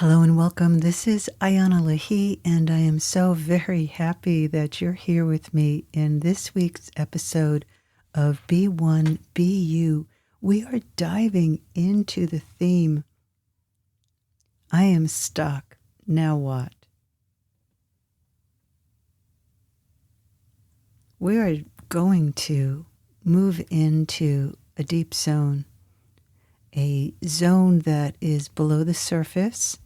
Hello and welcome. This is Ayana Lahi, and I am so very happy that you're here with me in this week's episode of Be One, Be You. We are diving into the theme, I am stuck, now what? We are going to move into a deep zone, a zone that is below the surface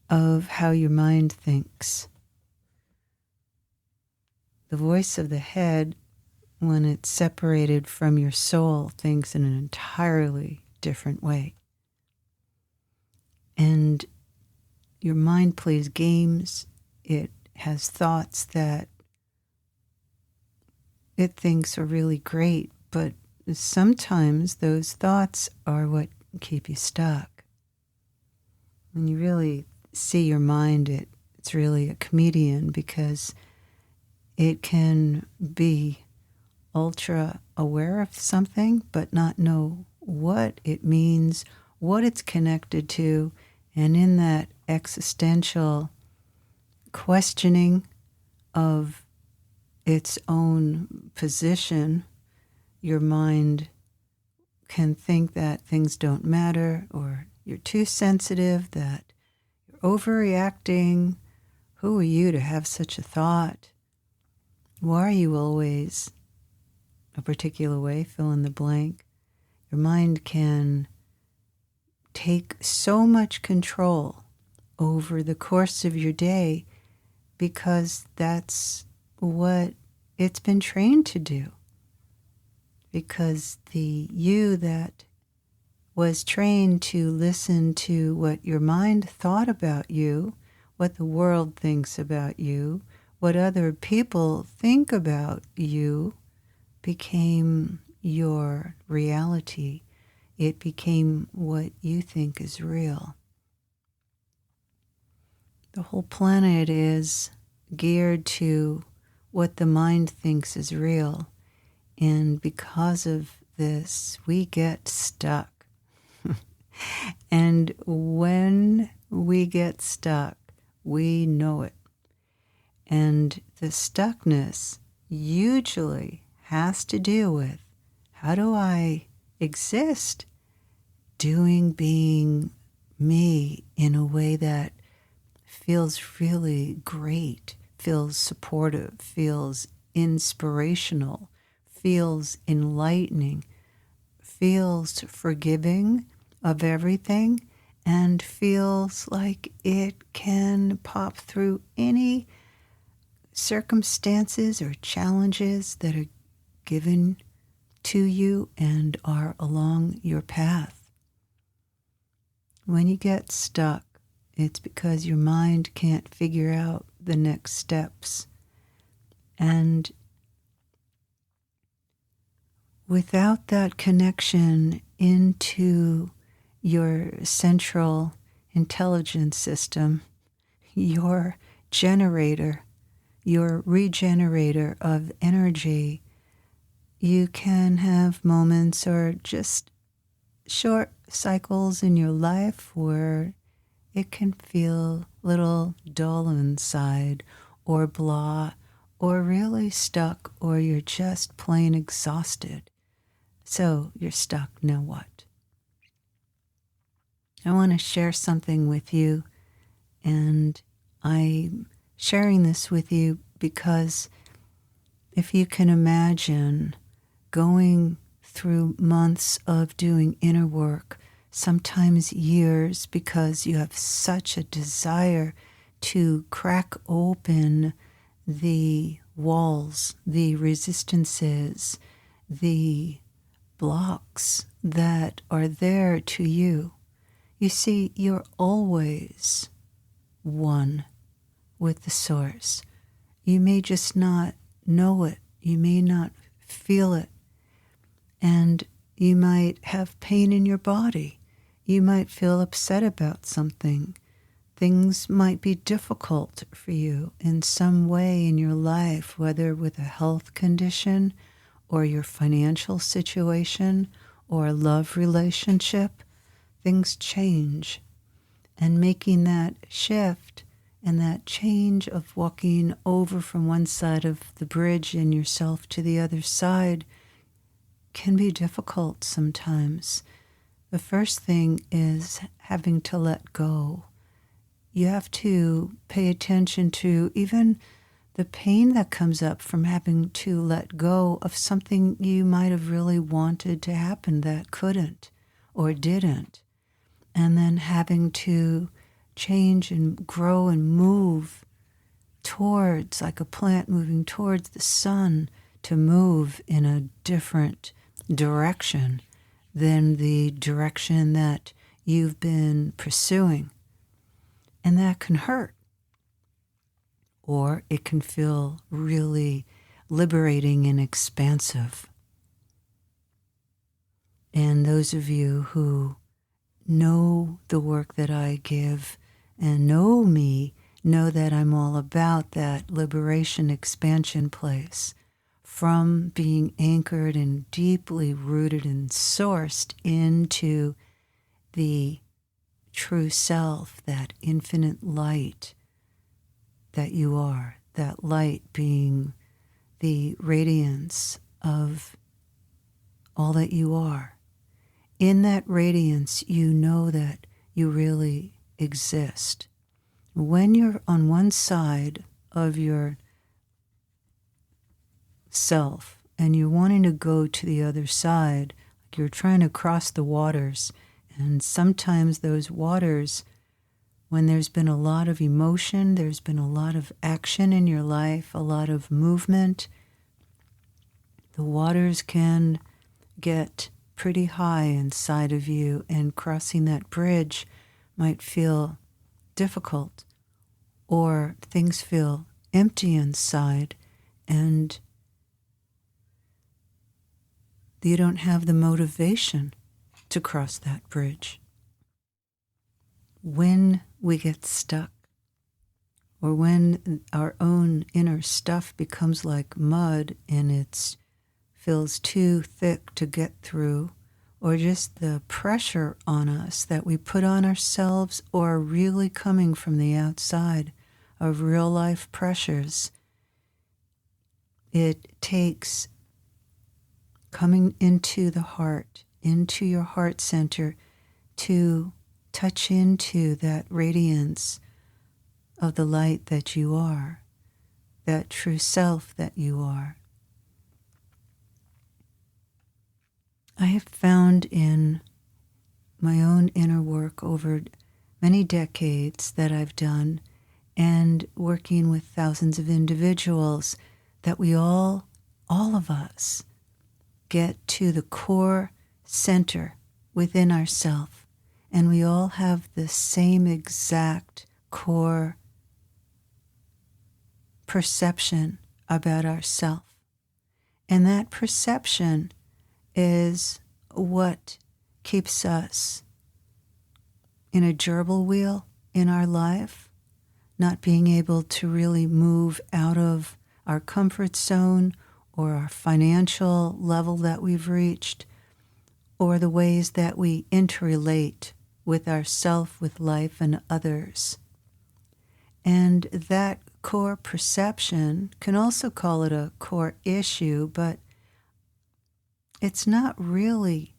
of how your mind thinks. The voice of the head, when it's separated from your soul, thinks in an entirely different way. And your mind plays games. It has thoughts that it thinks are really great, but sometimes those thoughts are what keep you stuck. When you really see your mind, it's really a comedian, because it can be ultra aware of something but not know what it means, what it's connected to, and in that existential questioning of its own position, your mind can think that things don't matter, or you're too sensitive, that overreacting. Who are you to have such a thought? Why are you always a particular way? Fill in the blank. Your mind can take so much control over the course of your day because that's what it's been trained to do. Because the you that was trained to listen to what your mind thought about you, what the world thinks about you, what other people think about you, became your reality. It became what you think is real. The whole planet is geared to what the mind thinks is real. And because of this, we get stuck. And when we get stuck, we know it. And the stuckness usually has to do with, how do I exist being me in a way that feels really great, feels supportive, feels inspirational, feels enlightening, feels forgiving of everything, and feels like it can pop through any circumstances or challenges that are given to you and are along your path. When you get stuck, it's because your mind can't figure out the next steps. And without that connection into your central intelligence system, your generator, your regenerator of energy, you can have moments or just short cycles in your life where it can feel a little dull inside, or blah, or really stuck, or you're just plain exhausted. So you're stuck, now what? I want to share something with you, and I'm sharing this with you because if you can imagine going through months of doing inner work, sometimes years, because you have such a desire to crack open the walls, the resistances, the blocks that are there to you. You see, you're always one with the source. You may just not know it. You may not feel it. And you might have pain in your body. You might feel upset about something. Things might be difficult for you in some way in your life, whether with a health condition or your financial situation or a love relationship. Things change. And making that shift and that change of walking over from one side of the bridge in yourself to the other side can be difficult sometimes. The first thing is having to let go. You have to pay attention to even the pain that comes up from having to let go of something you might have really wanted to happen that couldn't or didn't. And then having to change and grow and move towards, like a plant moving towards the sun, to move in a different direction than the direction that you've been pursuing. And that can hurt. Or it can feel really liberating and expansive. And those of you who know the work that I give and know me know that I'm all about that liberation expansion place, from being anchored and deeply rooted and sourced into the true self, that infinite light that you are, that light being the radiance of all that you are. In that radiance, you know that you really exist. When you're on one side of your self and you're wanting to go to the other side, like you're trying to cross the waters, and sometimes those waters, when there's been a lot of emotion, there's been a lot of action in your life, a lot of movement, the waters can get pretty high inside of you, and crossing that bridge might feel difficult, or things feel empty inside, and you don't have the motivation to cross that bridge. When we get stuck, or when our own inner stuff becomes like mud and it feels too thick to get through, or just the pressure on us that we put on ourselves or really coming from the outside of real life pressures, it takes coming into the heart, into your heart center, to touch into that radiance of the light that you are, that true self that you are. I have found in my own inner work over many decades that I've done, and working with thousands of individuals, that we all of us, get to the core center within ourselves, and we all have the same exact core perception about ourselves. And that perception is what keeps us in a gerbil wheel in our life, not being able to really move out of our comfort zone or our financial level that we've reached, or the ways that we interrelate with ourself, with life, and others. And that core perception, can also call it a core issue, but it's not really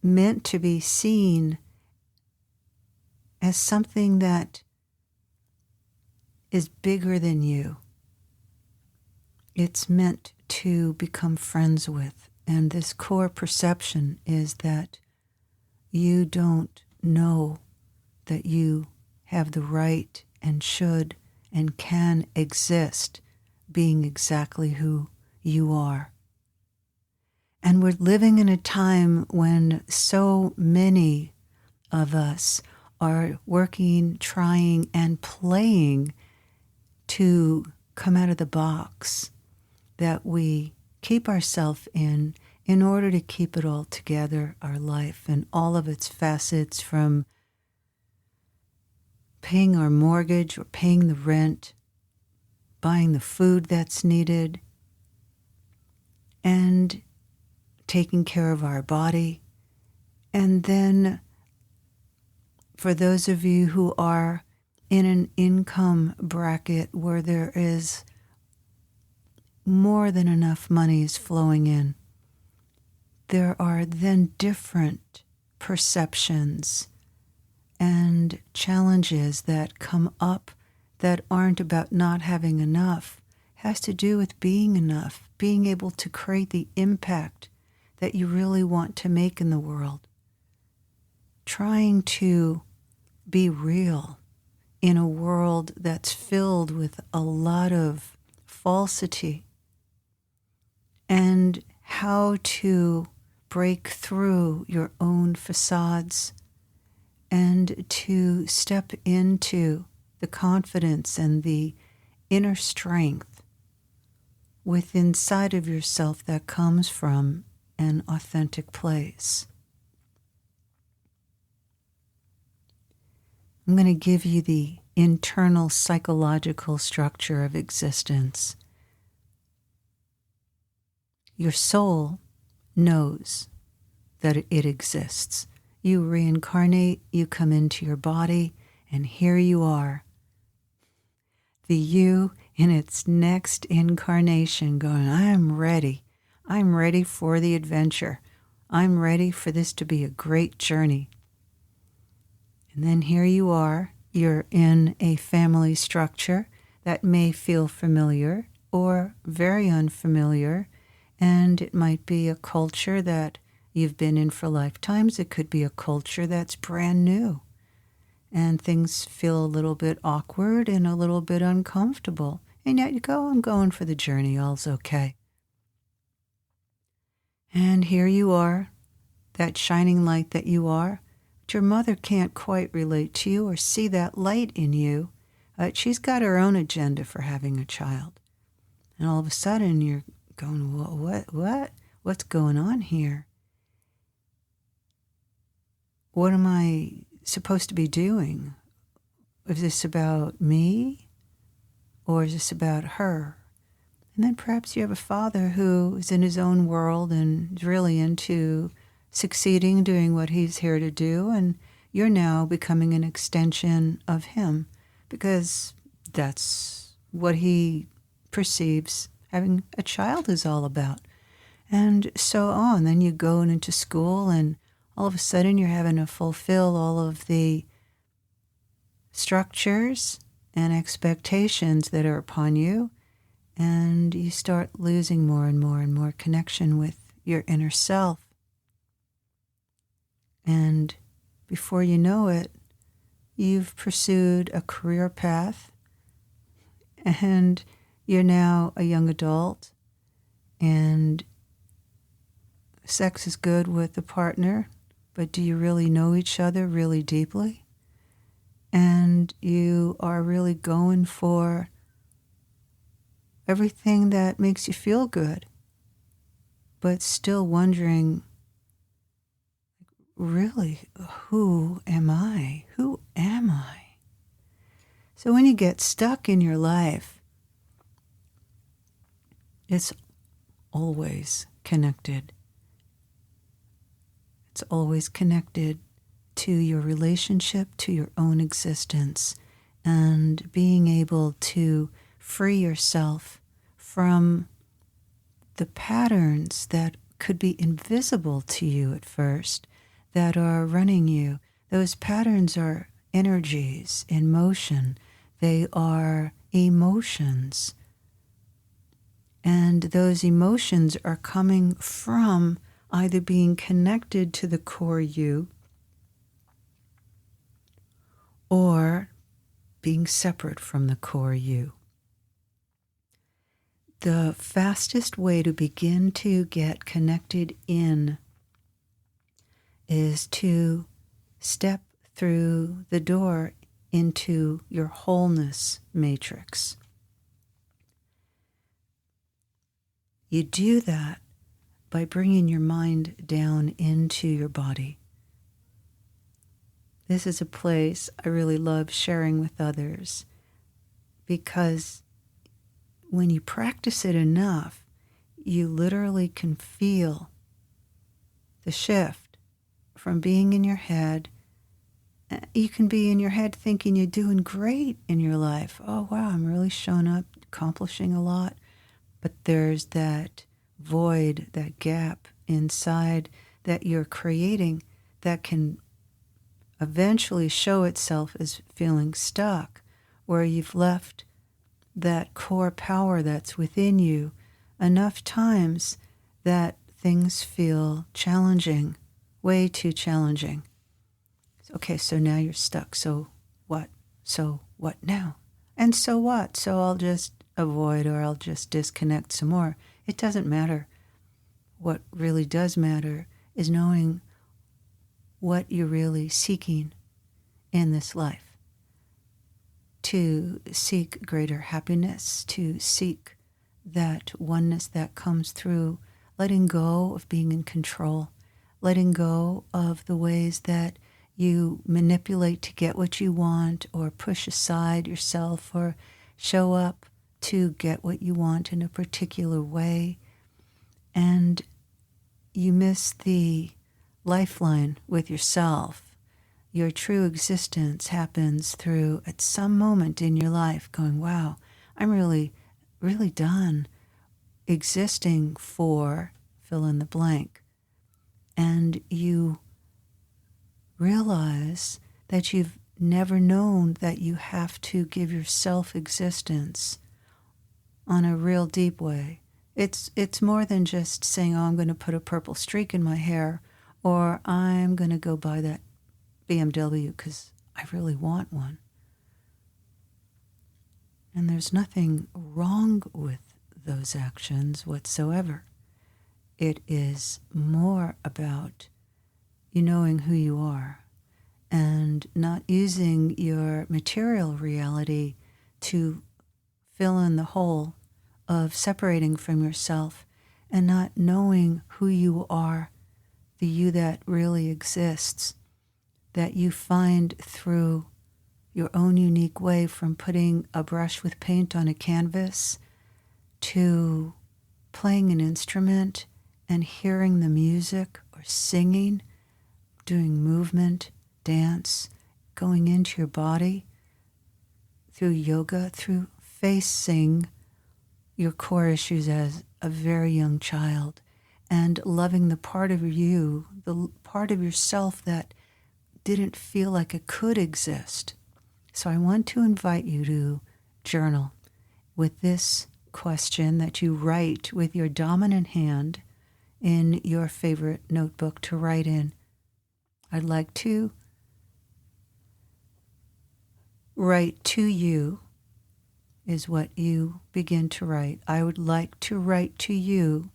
meant to be seen as something that is bigger than you. It's meant to become friends with. And this core perception is that you don't know that you have the right and should and can exist being exactly who you are. And we're living in a time when so many of us are working, trying, and playing to come out of the box that we keep ourselves in order to keep it all together, our life and all of its facets, from paying our mortgage or paying the rent, buying the food that's needed, and taking care of our body, and then for those of you who are in an income bracket where there is more than enough money is flowing in, there are then different perceptions and challenges that come up that aren't about not having enough. It has to do with being enough, being able to create the impact that you really want to make in the world. Trying to be real in a world that's filled with a lot of falsity, and how to break through your own facades and to step into the confidence and the inner strength within inside of yourself that comes from an authentic place. I'm going to give you the internal psychological structure of existence. Your soul knows that it exists. You reincarnate, you come into your body, and here you are. The you in its next incarnation going, I am ready. I'm ready for the adventure. I'm ready for this to be a great journey. And then here you are. You're in a family structure that may feel familiar or very unfamiliar. And it might be a culture that you've been in for lifetimes. It could be a culture that's brand new. And things feel a little bit awkward and a little bit uncomfortable. And yet you go, I'm going for the journey. All's okay. And here you are, that shining light that you are. But your mother can't quite relate to you or see that light in you. She's got her own agenda for having a child. And all of a sudden you're going, what's going on here? What am I supposed to be doing? Is this about me or is this about her? And then perhaps you have a father who is in his own world and is really into succeeding, doing what he's here to do, and you're now becoming an extension of him because that's what he perceives having a child is all about. And so on. Then you go into school and all of a sudden you're having to fulfill all of the structures and expectations that are upon you, and you start losing more and more and more connection with your inner self. And before you know it, you've pursued a career path and you're now a young adult, and sex is good with a partner, but do you really know each other really deeply? And you are really going for everything that makes you feel good, but still wondering, really, who am I? Who am I? So when you get stuck in your life, it's always connected. It's always connected to your relationship, to your own existence, and being able to free yourself from the patterns that could be invisible to you at first that are running you. Those patterns are energies in motion. They are emotions. And those emotions are coming from either being connected to the core you or being separate from the core you. The fastest way to begin to get connected in is to step through the door into your wholeness matrix. You do that by bringing your mind down into your body. This is a place I really love sharing with others because when you practice it enough, you literally can feel the shift from being in your head You can be in your head thinking you're doing great in your life. Oh, wow, I'm really showing up, accomplishing a lot. But there's that void, that gap inside that you're creating that can eventually show itself as feeling stuck, where you've left that core power that's within you enough times that things feel challenging, way too challenging. Okay, so now you're stuck. So what? So what now? And so what? So I'll just avoid, or I'll just disconnect some more. It doesn't matter. What really does matter is knowing what you're really seeking in this life. To seek greater happiness, to seek that oneness that comes through letting go of being in control, letting go of the ways that you manipulate to get what you want, or push aside yourself, or show up to get what you want in a particular way. And you miss the lifeline with yourself. Your true existence happens through, at some moment in your life, going, wow, I'm really, really done existing for fill in the blank. And you realize that you've never known that you have to give yourself existence on a real deep way. It's more than just saying, oh, I'm going to put a purple streak in my hair, or I'm going to go buy that BMW because I really want one. And there's nothing wrong with those actions whatsoever. It is more about you knowing who you are and not using your material reality to fill in the hole of separating from yourself and not knowing who you are, the you that really exists, that you find through your own unique way, from putting a brush with paint on a canvas to playing an instrument and hearing the music, or singing, doing movement, dance, going into your body, through yoga, through facing your core issues as a very young child, and loving the part of you, the part of yourself that didn't feel like it could exist. So I want to invite you to journal with this question that you write with your dominant hand in your favorite notebook to write in. I'd like to write to you is what you begin to write. I would like to write to you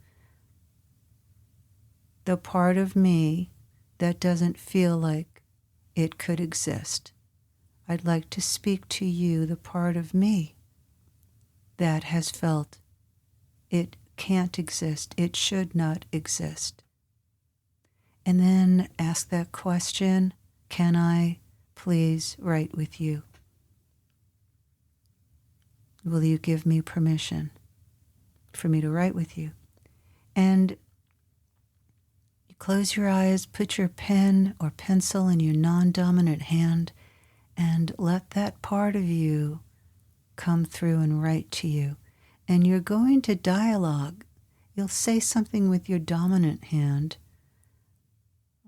the part of me that doesn't feel like it could exist. I'd like to speak to you the part of me that has felt it can't exist, it should not exist. And then ask that question, can I please write with you? Will you give me permission for me to write with you? And you close your eyes, put your pen or pencil in your non-dominant hand, and let that part of you come through and write to you. And you're going to dialogue. You'll say something with your dominant hand.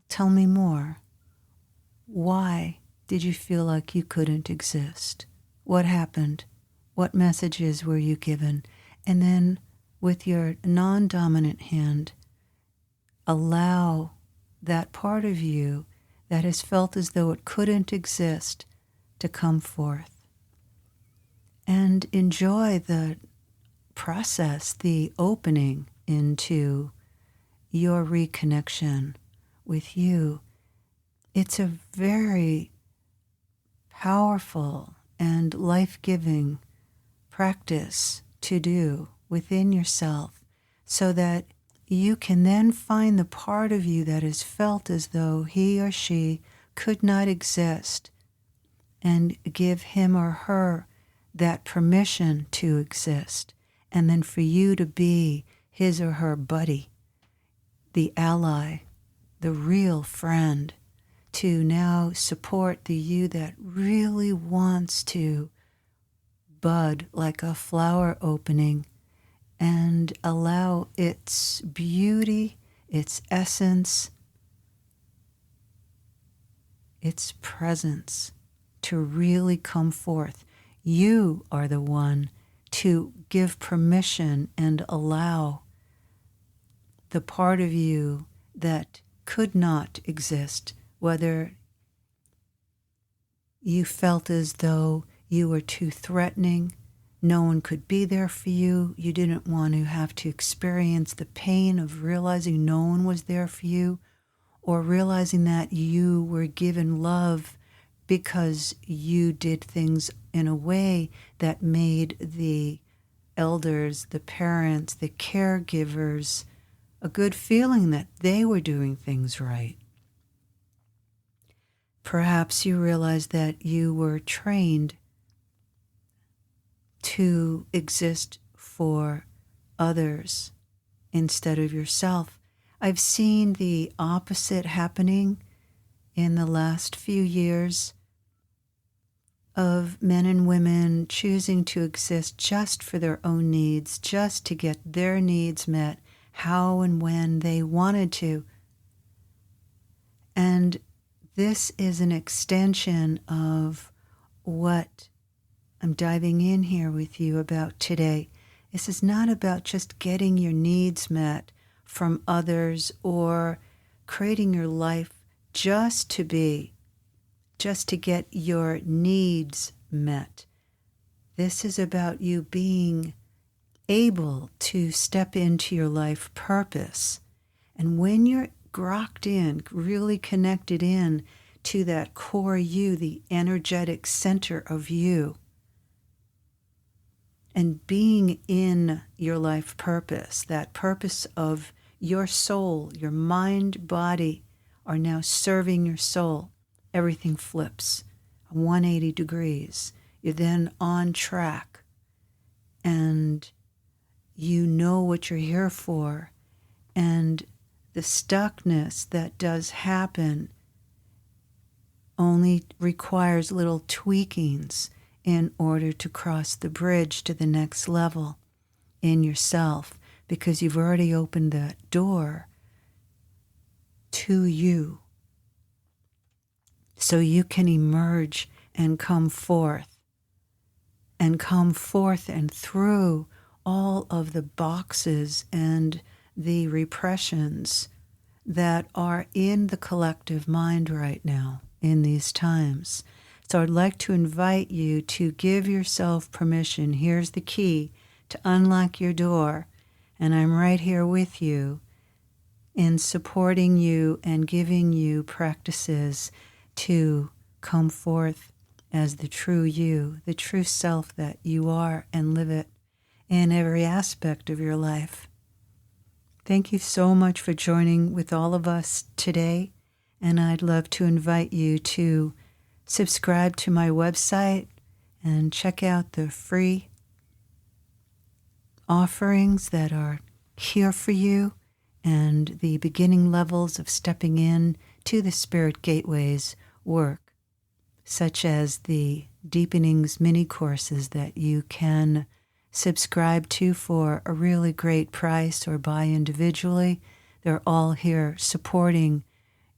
Tell me more. Why did you feel like you couldn't exist? What happened? What messages were you given? And then with your non-dominant hand, allow that part of you that has felt as though it couldn't exist to come forth. And enjoy the process, the opening into your reconnection with you. It's a very powerful and life-giving practice to do within yourself, so that you can then find the part of you that has felt as though he or she could not exist, and give him or her that permission to exist, and then for you to be his or her buddy, the ally, the real friend, to now support the you that really wants to bud like a flower opening and allow its beauty, its essence, its presence to really come forth. You are the one to give permission and allow the part of you that could not exist, whether you felt as though you were too threatening, no one could be there for you, you didn't want to have to experience the pain of realizing no one was there for you, or realizing that you were given love because you did things in a way that made the elders, the parents, the caregivers a good feeling that they were doing things right. Perhaps you realized that you were trained to exist for others instead of yourself. I've seen the opposite happening in the last few years of men and women choosing to exist just for their own needs, just to get their needs met how and when they wanted to. And this is an extension of what I'm diving in here with you about today. This is not about just getting your needs met from others or creating your life just to get your needs met. This is about you being able to step into your life purpose. And when you're grokked in, really connected in to that core you, the energetic center of you, and being in your life purpose, that purpose of your soul, your mind, body are now serving your soul, everything flips 180 degrees. You're then on track and you know what you're here for, and the stuckness that does happen only requires little tweakings in order to cross the bridge to the next level in yourself, because you've already opened that door to you so you can emerge and come forth and through all of the boxes and the repressions that are in the collective mind right now in these times. So I'd like to invite you to give yourself permission. Here's the key to unlock your door, and I'm right here with you in supporting you and giving you practices to come forth as the true you, the true self that you are, and live it in every aspect of your life. Thank you so much for joining with all of us today, and I'd love to invite you to subscribe to my website and check out the free offerings that are here for you and the beginning levels of stepping in to the Spirit Gateways work, such as the Deepenings mini courses that you can subscribe to for a really great price or buy individually. They're all here supporting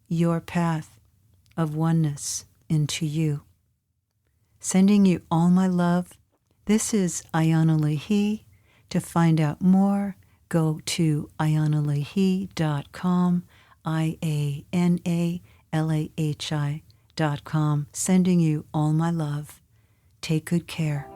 your path of oneness into you. Sending you all my love. This is Ayana Leahy. To find out more, go to ayanaleahy.com, IANALAHI.com. Sending you all my love. Take good care.